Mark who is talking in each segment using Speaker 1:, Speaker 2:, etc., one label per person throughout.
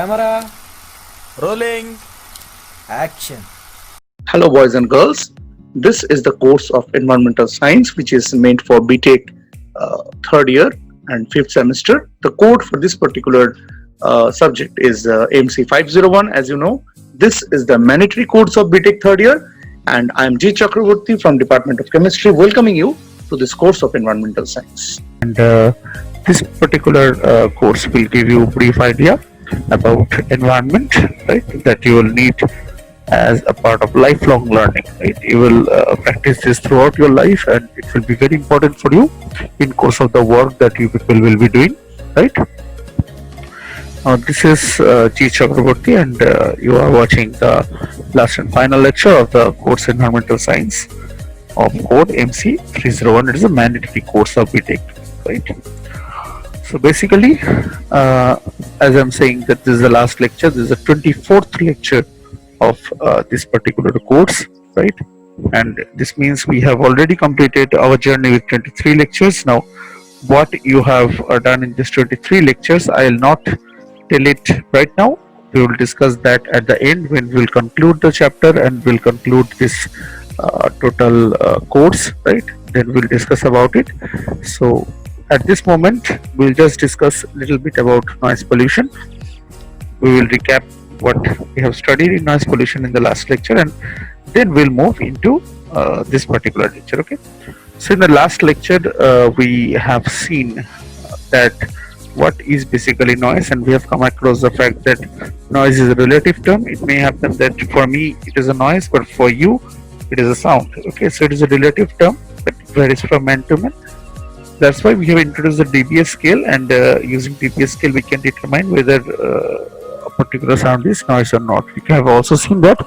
Speaker 1: Camera, rolling, action.
Speaker 2: Hello, boys and girls. This is the course of Environmental Science, which is meant for BTech third year and fifth semester. The code for this particular subject is AMC 501. As you know, this is the mandatory course of BTech third year, and I am G. Chakraborty from Department of Chemistry, welcoming you to this course of Environmental Science. And this particular course will give you a brief idea about environment, right? That you will need as a part of lifelong learning, right? You will practice this throughout your life, and it will be very important for you in course of the work that you people will be doing, right? This is G. Chakraborty, and you are watching the last and final lecture of the course Environmental Science of code MC 301. It is a mandatory course of BTech, right? So basically, as I'm saying that this is the last lecture, this is the 24th lecture of this particular course, right? And this means we have already completed our journey with 23 lectures. Now, what you have done in these 23 lectures, I will not tell it right now. We will discuss that at the end when we will conclude the chapter and we'll conclude this total course, right? Then we'll discuss about it. So at this moment, we'll just discuss a little bit about noise pollution. We will recap what we have studied in noise pollution in the last lecture, and then we'll move into this particular lecture. Okay. So in the last lecture, we have seen that what is basically noise, and we have come across the fact that noise is a relative term. It may happen that for me it is a noise, but for you it is a sound. Okay, so it is a relative term that varies from man to man. That's why we have introduced the dBA scale, and using dBA scale we can determine whether a particular sound is noise or not. We have also seen that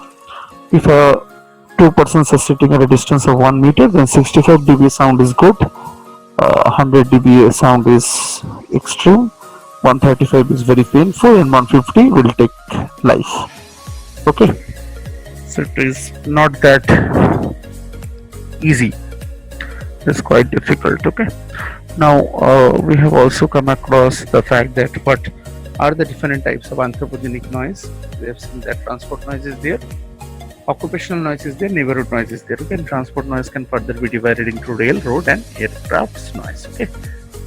Speaker 2: if two persons are sitting at a distance of 1 meter, then 65 dB sound is good, 100 dB sound is extreme, 135 is very painful, and 150 will take life. Okay, so it is not that easy. It's quite difficult. Okay, now we have also come across the fact that what are the different types of anthropogenic noise. We have seen that transport noise is there, occupational noise is there, neighborhood noise is there. Okay, and transport noise can further be divided into rail, road, and aircraft noise. Okay,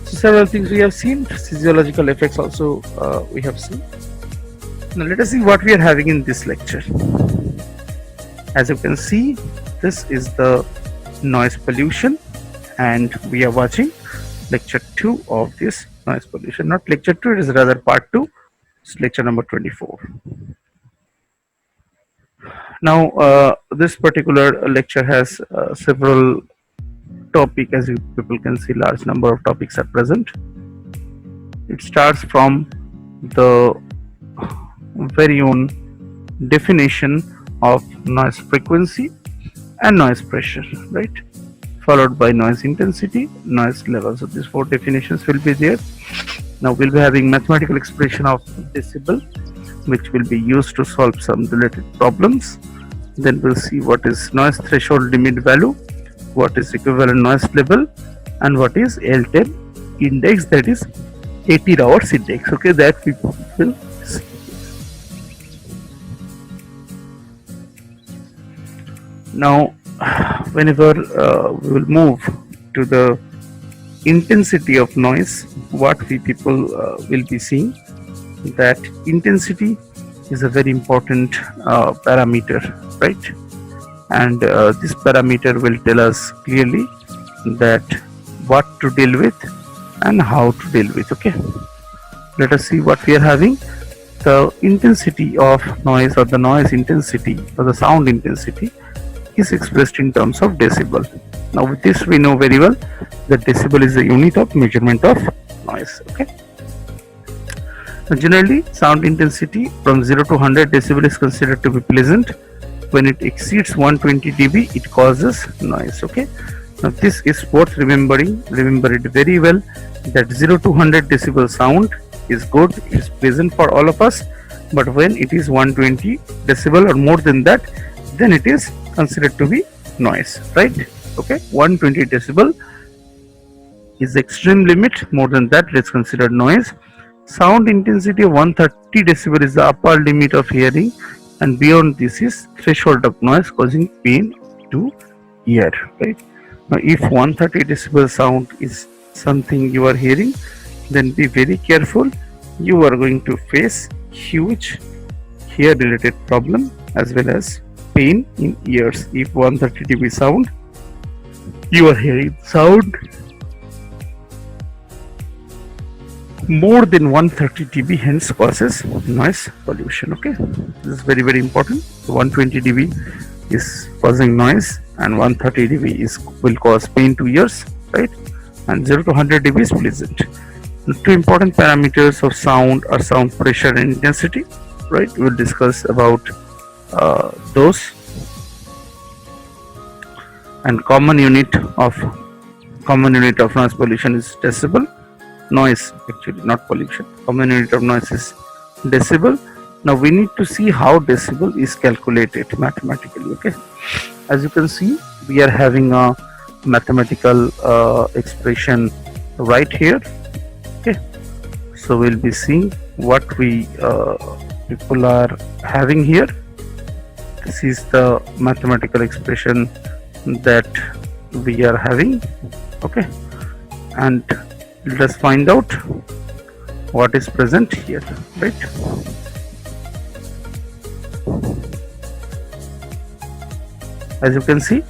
Speaker 2: so several things we have seen. Physiological effects also we have seen. Now let us see what we are having in this lecture. As you can see, this is the noise pollution, and we are watching lecture 2 of this noise pollution. Not lecture 2, it is rather part 2. It's lecture number 24. Now this particular lecture has several topics. As you people can see, large number of topics are present. It starts from the very own definition of noise frequency and noise pressure, right? Followed by noise intensity, noise level. So these 4 definitions will be there. Now we'll be having mathematical expression of decibel, which will be used to solve some related problems. Then we'll see what is noise threshold limit value, what is equivalent noise level, and what is L10 index, that is 80 hours index. Okay, that we will see. Now whenever we will move to the intensity of noise, what we people will be seeing that intensity is a very important parameter, right? And this parameter will tell us clearly that what to deal with and how to deal with. Okay, let us see what we are having. The intensity of noise, or the noise intensity, or the sound intensity, is expressed in terms of decibel. Now with this we know very well that decibel is the unit of measurement of noise. Okay, now generally sound intensity from 0 to 100 decibel is considered to be pleasant. When it exceeds 120 dB, it causes noise. Okay, now this is worth remembering. Remember it very well, that 0 to 100 decibel sound is good, it is pleasant for all of us. But when it is 120 decibel or more than that, then it is considered to be noise, right? Okay, 120 decibel is the extreme limit. More than that, it is considered noise. Sound intensity of 130 decibel is the upper limit of hearing, and beyond this is threshold of noise causing pain to ear. Right now, if 130 decibel sound is something you are hearing, then be very careful. You are going to face huge hear related problem as well as pain in ears. If 130 dB sound, you are hearing sound more than 130 dB, hence causes noise pollution. Okay, this is very important. 120 dB is causing noise and 130 dB is will cause pain to ears, right? And 0 to 100 dB is pleasant. The two important parameters of sound are sound pressure and intensity, right? We'll discuss about those. And common unit of noise pollution is decibel. Noise, actually, not pollution. Common unit of noise is decibel. Now we need to see how decibel is calculated mathematically. Okay, as you can see, we are having a mathematical expression right here. Okay, so we'll be seeing what we people are having here. This is the mathematical expression that we are having. Okay, and let us find out what is present here, right? As you can see,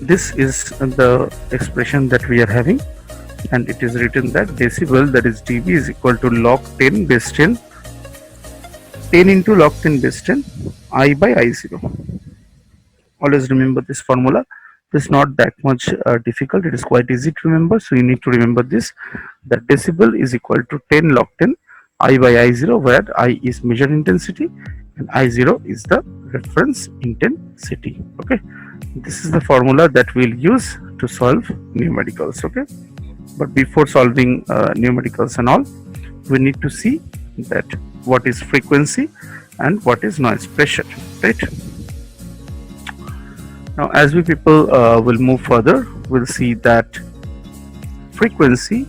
Speaker 2: this is the expression that we are having, and it is written that decibel, that is dB, is equal to log 10 base 10 into log 10 base 10 I by I0. Always remember this formula. It's not that much difficult. It is quite easy to remember. So you need to remember this, that decibel is equal to 10 log 10 I by I0, where I is measured intensity and I0 is the reference intensity. Okay, this is the formula that we'll use to solve numericals. Okay, but before solving numericals and all, we need to see that what is frequency and what is noise pressure, right? Now, as we people will move further, we'll see that frequency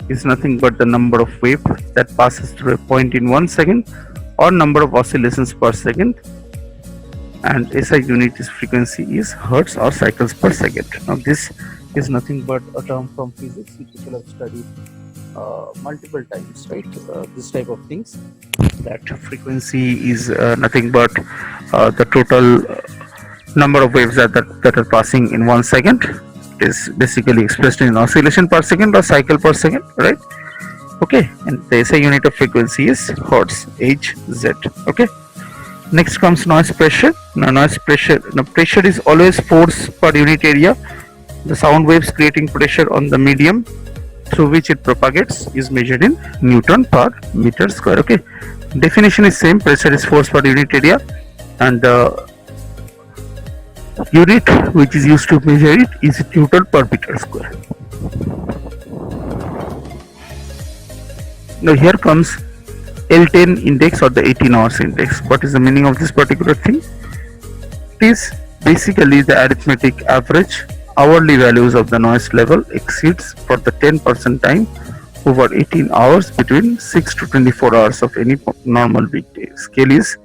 Speaker 2: is nothing but the number of wave that passes through a point in 1 second, or number of oscillations per second, and SI unit is frequency is hertz or cycles per second. Now, this is nothing but a term from physics which people have studied multiple times, right? This type of things, that frequency is nothing but the total number of waves that are passing in 1 second. It is basically expressed in oscillation per second or cycle per second, right? Okay, and the SI unit of frequency is hertz, Hz. Okay, next comes noise pressure. Now pressure is always force per unit area. The sound waves creating pressure on the medium through which it propagates is measured in Newton per meter square. Okay, definition is same. Pressure is force per unit area, and unit which is used to measure it is Newton per meter square. Now here comes L10 index or the 18 hours index. What is the meaning of this particular thing? It is basically the arithmetic average hourly values of the noise level exceeds for the 10% time over 18 hours between 6 to 24 hours of any normal weekday. Scale is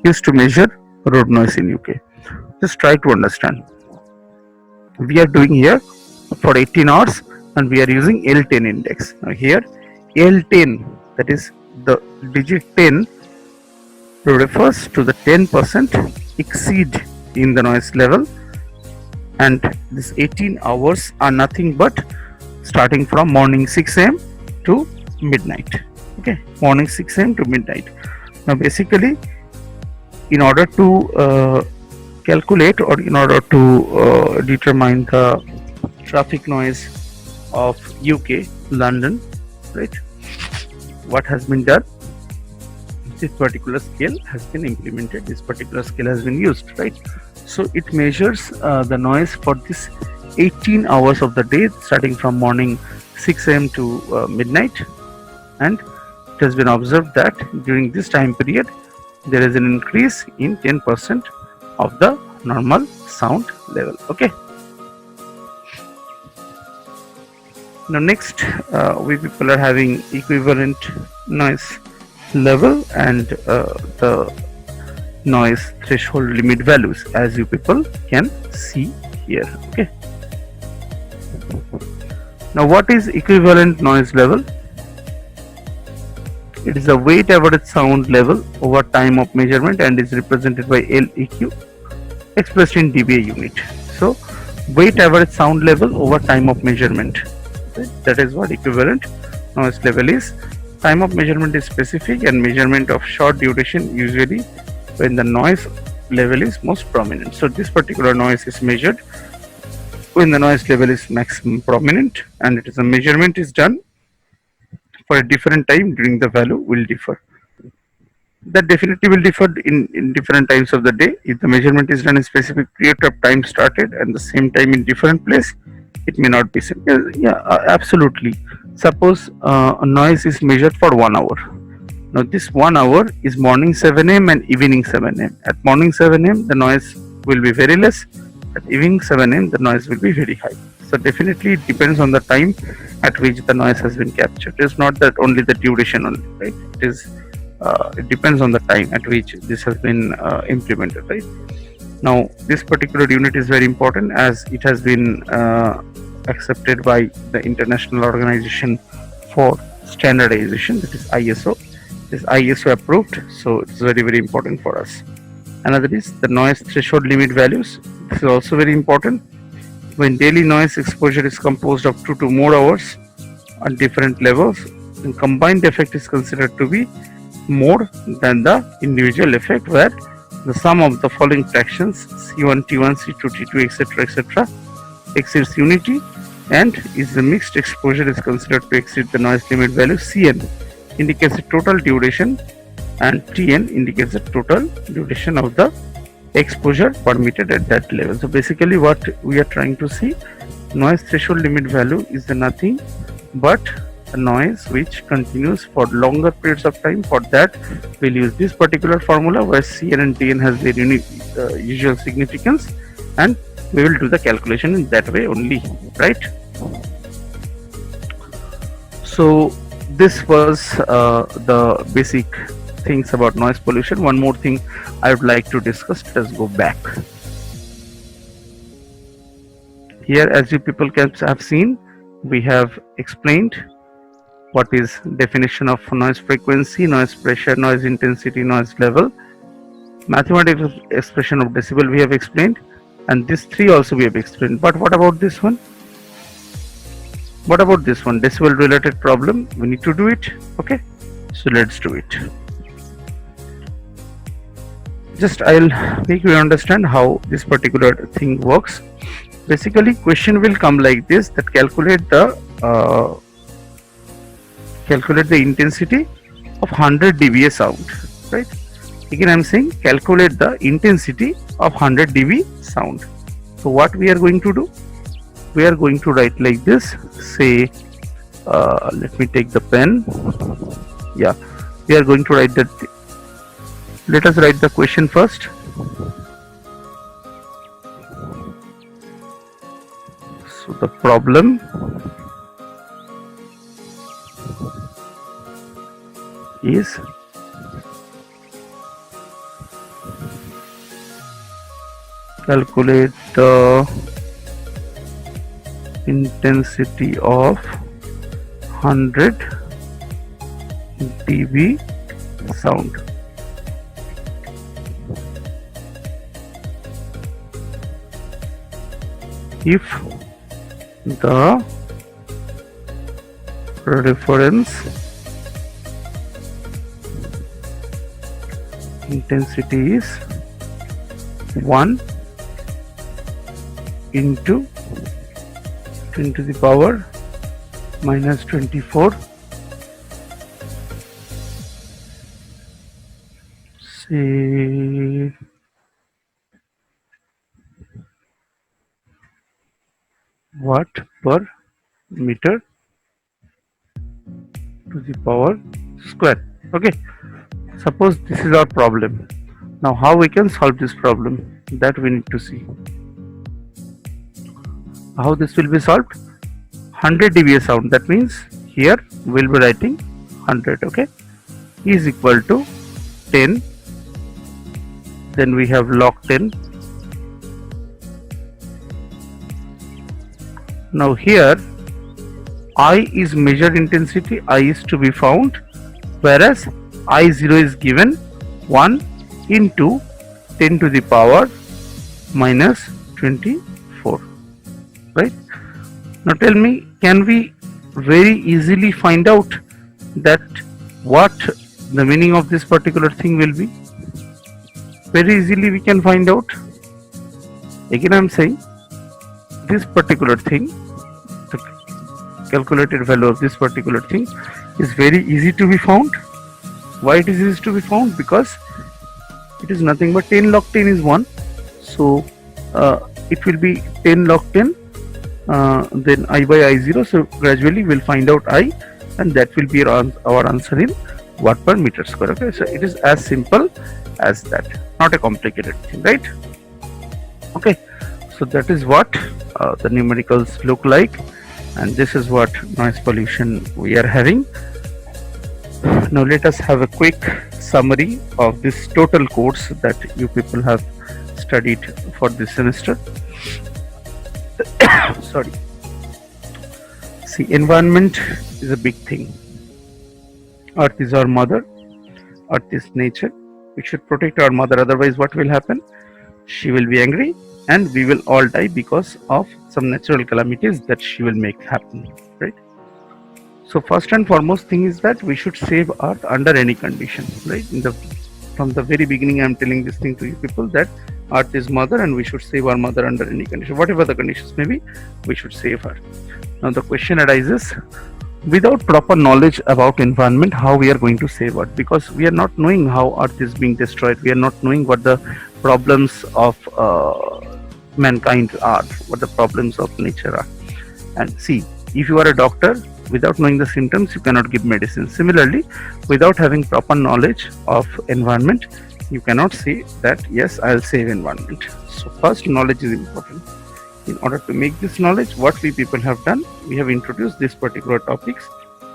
Speaker 2: used to measure road noise in UK. Just try to understand. We are doing here for 18 hours and we are using L10 index. Now here L10, that is the digit 10, refers to the 10% exceed in the noise level, and this 18 hours are nothing but starting from morning 6 am to midnight. Okay, morning 6 am to midnight. Now basically, in order to calculate or in order to determine the traffic noise of UK, London, right, what has been done? This particular scale has been implemented, this particular scale has been used, right? So it measures the noise for this 18 hours of the day starting from morning 6 am to midnight, and it has been observed that during this time period there is an increase in 10% of the normal sound level. Okay, Now next, we people are having equivalent noise level and the noise threshold limit values, as you people can see here. Okay. Now what is equivalent noise level? It is the weight average sound level over time of measurement and is represented by LEQ expressed in dBA unit. So weight average sound level over time of measurement. That is what equivalent noise level is. Time of measurement is specific and measurement of short duration usually when the noise level is most prominent. So this particular noise is measured when the noise level is maximum prominent, and it is a measurement is done for a different time during the value will differ. That definitely will differ in different times of the day. If the measurement is done in specific period of time started and the same time in different place, it may not be same. Yeah, absolutely. Suppose a noise is measured for 1 hour. Now this 1 hour is morning 7 a.m. and evening 7 a.m. At morning 7 a.m. the noise will be very less. At evening 7 a.m. the noise will be very high. So definitely it depends on the time at which the noise has been captured. It's not that only the duration only, right? It depends on the time at which this has been implemented, right? Now this particular unit is very important as it has been accepted by the International Organization for Standardization, that is ISO. This ISO approved, so it's very important for us. Another is the noise threshold limit values. This is also very important. When daily noise exposure is composed of 2 to more hours on different levels, the combined effect is considered to be more than the individual effect, where the sum of the following fractions C1, T1, C2, T2, etc. exceeds unity, and is the mixed exposure is considered to exceed the noise limit value. Cn indicates the total duration and Tn indicates the total duration of the exposure permitted at that level. So basically what we are trying to see, noise threshold limit value is the nothing but a noise which continues for longer periods of time. For that we'll use this particular formula where Cn and Tn has their usual significance, and we will do the calculation in that way only, right? So this was the basic things about noise pollution. One more thing I would like to discuss. Let us go back. Here, as you people can have seen, we have explained what is definition of noise frequency, noise pressure, noise intensity, noise level. Mathematical expression of decibel we have explained, and these three also we have explained. But what about this one? What about this one? Decibel related problem. We need to do it. Okay, so let's do it. Just I'll make you understand how this particular thing works. Basically, question will come like this: that calculate the intensity of 100 dBA sound, right? Again, I'm saying calculate the intensity of 100 dB sound. So what we are going to do? We are going to write like this. Say, let me take the pen. Yeah, we are going to write that. Let us write the question first. So the problem is calculate the intensity of 100 dB sound. If the reference intensity is 1 into 10 to the power minus 24, say watt per meter to the power square. Okay, suppose this is our problem. Now how we can solve this problem, that we need to see. How this will be solved? 100 dBA sound, that means here we'll be writing 100, okay, is equal to 10. Then we have log 10. Now here I is measured intensity, I is to be found, whereas I0 is given 1 into 10 to the power minus 24, right? Now tell me, can we very easily find out that what the meaning of this particular thing will be? Very easily we can find out. Again I am saying, this particular thing, the calculated value of this particular thing is very easy to be found. Why it is easy to be found? Because it is nothing but 10 log 10 is 1, so it will be 10 log 10, then I by I0, so gradually we'll find out I, and that will be our answer in watt per meter square. Okay, so it is as simple as that, not a complicated thing, right? Okay, so that is what the numericals look like, and this is what noise pollution we are having. Now let us have a quick summary of this total course that you people have studied for this semester. Sorry. See, environment is a big thing. Earth is our mother, Earth is nature. We should protect our mother, otherwise what will happen? She will be angry and we will all die because of some natural calamities that she will make happen, right? So first and foremost thing is that we should save Earth under any condition, right? From the very beginning I am telling this thing to you people, that Earth is mother and we should save our mother under any condition. Whatever the conditions may be, we should save her. Now the question arises, without proper knowledge about environment, how we are going to save Earth? Because we are not knowing how Earth is being destroyed. We are not knowing what the problems of mankind are, what the problems of nature are. And see, if you are a doctor, without knowing the symptoms, you cannot give medicine. Similarly, without having proper knowledge of environment, you cannot say that yes, I'll save environment. So first, knowledge is important. In order to make this knowledge, what we people have done, we have introduced this particular topics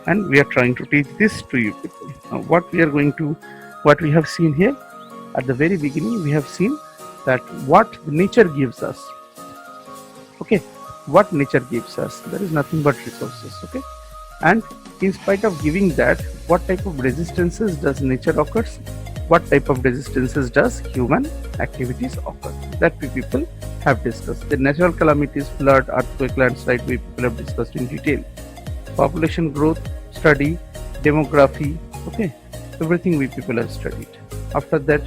Speaker 2: and we are trying to teach this to you people. Now what we have seen here at the very beginning, we have seen that what nature gives us. Okay, what nature gives us, there is nothing but resources. Okay, and in spite of giving that, what type of resistances does nature occurs? What type of resistances does human activities occur? That we people have discussed. The natural calamities, flood, earthquake, landslide, we people have discussed in detail. Population growth study, demography, okay, everything we people have studied. After that,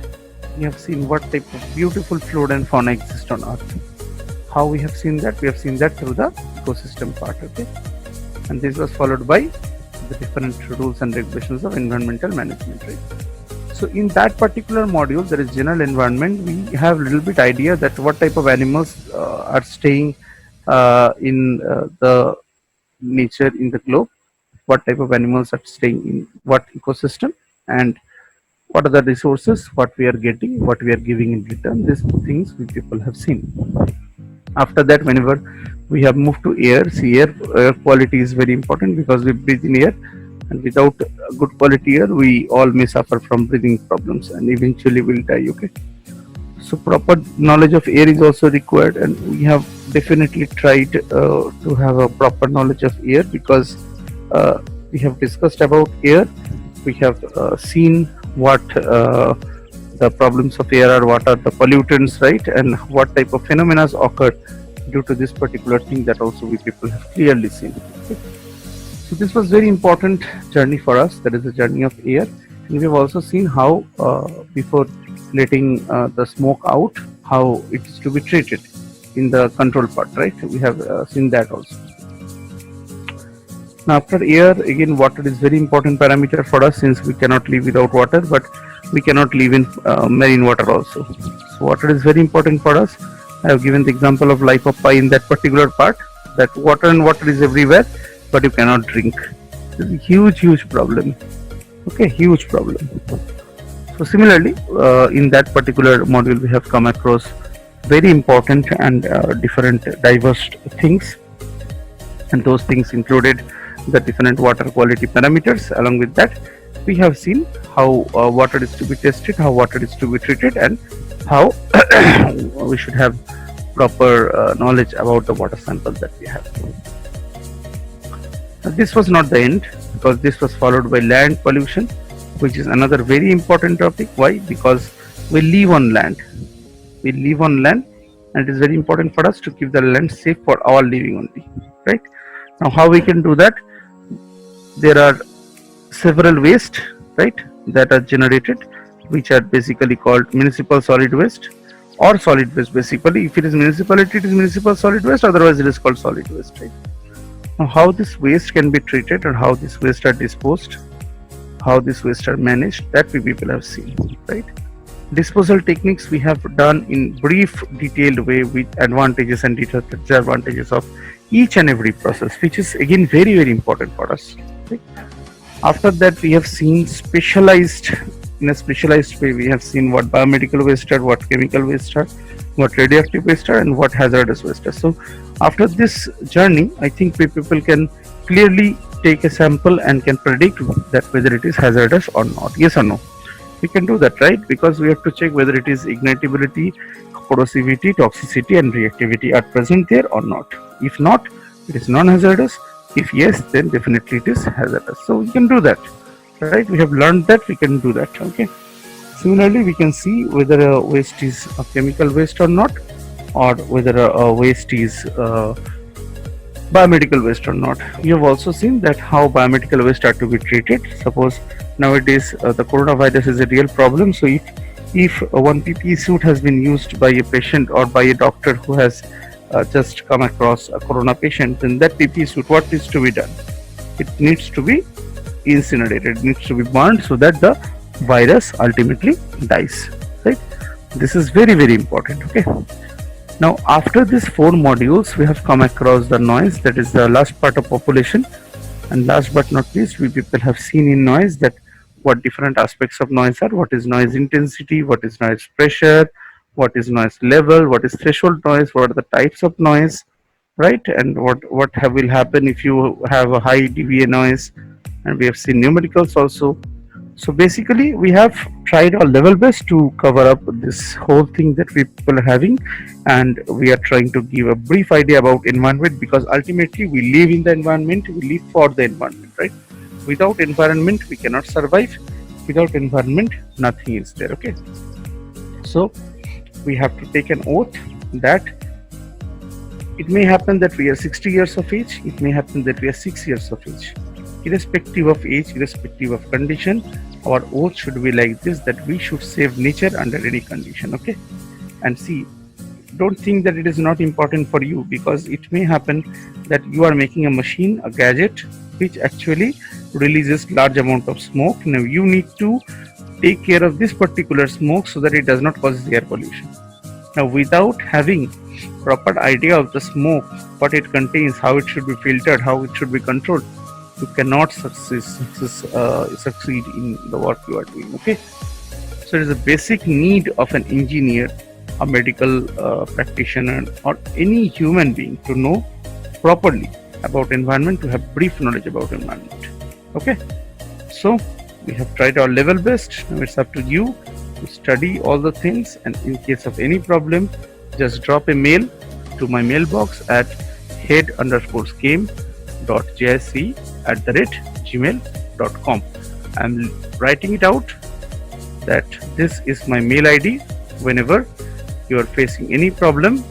Speaker 2: we have seen what type of beautiful flora and fauna exist on Earth. How we have seen that? We have seen that through the ecosystem part, okay? And this was followed by the different rules and regulations of environmental management, right? So in that particular module, there is general environment. We have a little bit idea that what type of animals are staying in the nature in the globe, what type of animals are staying in what ecosystem, and what are the resources, what we are getting, what we are giving in return. These things we people have seen. After that, whenever we have moved to air, see, air quality is very important because we breathe in air, and without good quality air, we all may suffer from breathing problems and eventually will die. Okay, so proper knowledge of air is also required, and we have definitely tried to have a proper knowledge of air because we have discussed about air. We have seen what the problems of air are, what are the pollutants, right, and what type of phenomena occur due to this particular thing, that also we people have clearly seen. Okay. So this was very important journey for us, that is the journey of air, and we have also seen how before letting the smoke out, how it is to be treated in the control part, right? We have seen that also. Now after air, again water is very important parameter for us, since we cannot live without water, but we cannot live in marine water also. So water is very important for us. I have given the example of life of pi in that particular part, that water is everywhere, but you cannot drink. This is a huge problem. Okay, huge problem. So similarly, in that particular module, we have come across very important and different diverse things. and those things included the different water quality parameters. Along with that, we have seen how water is to be tested, how water is to be treated, and how we should have proper knowledge about the water samples that we have. This was not the end, because this was followed by land pollution, which is another very important topic. Why? Because we live on land. We live on land, and it is very important for us to keep the land safe for our living only. Right? Now, how we can do that? There are several waste, right, that are generated, which are basically called municipal solid waste or solid waste. Basically, if it is municipality, it is municipal solid waste. Otherwise, it is called solid waste. Right? Now, how this waste can be treated and how this waste are disposed, how this waste are managed, that we people have seen, right? Disposal techniques we have done in brief, detailed way with advantages and disadvantages of each and every process, which is again very, very important for us. Right? After that, we have seen specialized, in a specialized way, we have seen what biomedical waste are, what chemical waste are, what radioactive waste are, and what hazardous waste are. So after this journey, I think we people can clearly take a sample and can predict that whether it is hazardous or not. Yes or no? We can do that, right? Because we have to check whether it is ignitability, corrosivity, toxicity, and reactivity are present there or not. If not, it is non-hazardous. If yes, then definitely it is hazardous. So we can do that, right? We have learned that we can do that. Okay. Similarly, we can see whether a waste is a chemical waste or not, or whether a waste is biomedical waste or not. We have also seen that how biomedical waste are to be treated. Suppose nowadays the coronavirus is a real problem. So if one PPE suit has been used by a patient or by a doctor who has just come across a corona patient, then that PPE suit, what needs to be done? It needs to be incinerated, it needs to be burned so that the virus ultimately dies. Right? This is very, very important. Okay. Now, after these 4 modules, we have come across the noise, that is the last part of population. And last but not least, we people have seen in noise that what different aspects of noise are, what is noise intensity, what is noise pressure, what is noise level, what is threshold noise, what are the types of noise, right? And what will happen if you have a high dBA noise, and we have seen numericals also. So basically, we have tried our level best to cover up this whole thing that we people are having, and we are trying to give a brief idea about environment, because ultimately we live in the environment, we live for the environment, right? Without environment, we cannot survive. Without environment, nothing is there. Okay. So we have to take an oath that it may happen that we are 60 years of age, it may happen that we are 6 years of age. Irrespective of age, irrespective of condition, our oath should be like this, that we should save nature under any condition. Okay. And see, don't think that it is not important for you, because it may happen that you are making a machine, a gadget, which actually releases large amount of smoke. Now you need to take care of this particular smoke so that it does not cause air pollution. Now, without having proper idea of the smoke, what it contains, how it should be filtered, how it should be controlled, you cannot succeed in the work you are doing. Okay. So it is a basic need of an engineer, a medical practitioner, or any human being to know properly about environment, to have brief knowledge about environment. Okay. So we have tried our level best. Now it's up to you to study all the things, and in case of any problem, just drop a mail to my mailbox at head_scheme.jsc@gmail.com. I'm writing it out that this is my mail ID. Whenever you are facing any problem,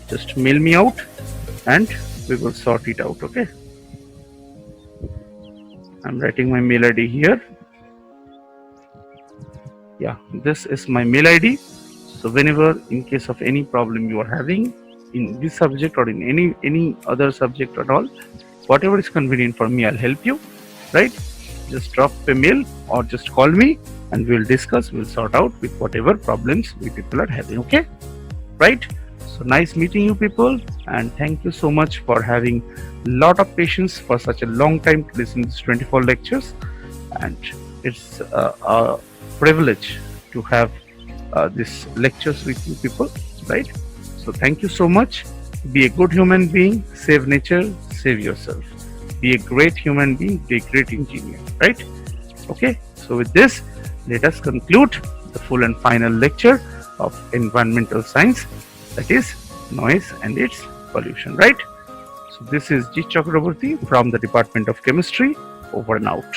Speaker 2: just mail me out and we will sort it out. Okay. I'm writing my mail ID here. Yeah, this is my mail ID. So whenever, in case of any problem you are having in this subject or in any other subject at all, whatever is convenient for me, I'll help you. Right? Just drop a mail or just call me, and we'll discuss, we'll sort out with whatever problems we people are having. Okay. Right? So nice meeting you people, and thank you so much for having a lot of patience for such a long time to listen to these 24 lectures. And it's a privilege to have these lectures with you people, right? So thank you so much. Be a good human being, save nature, save yourself. Be a great human being, be a great engineer, right? Okay, so with this, let us conclude the full and final lecture of environmental science, that is noise and its pollution, right? So this is G. Chakraborty from the Department of Chemistry, over and out.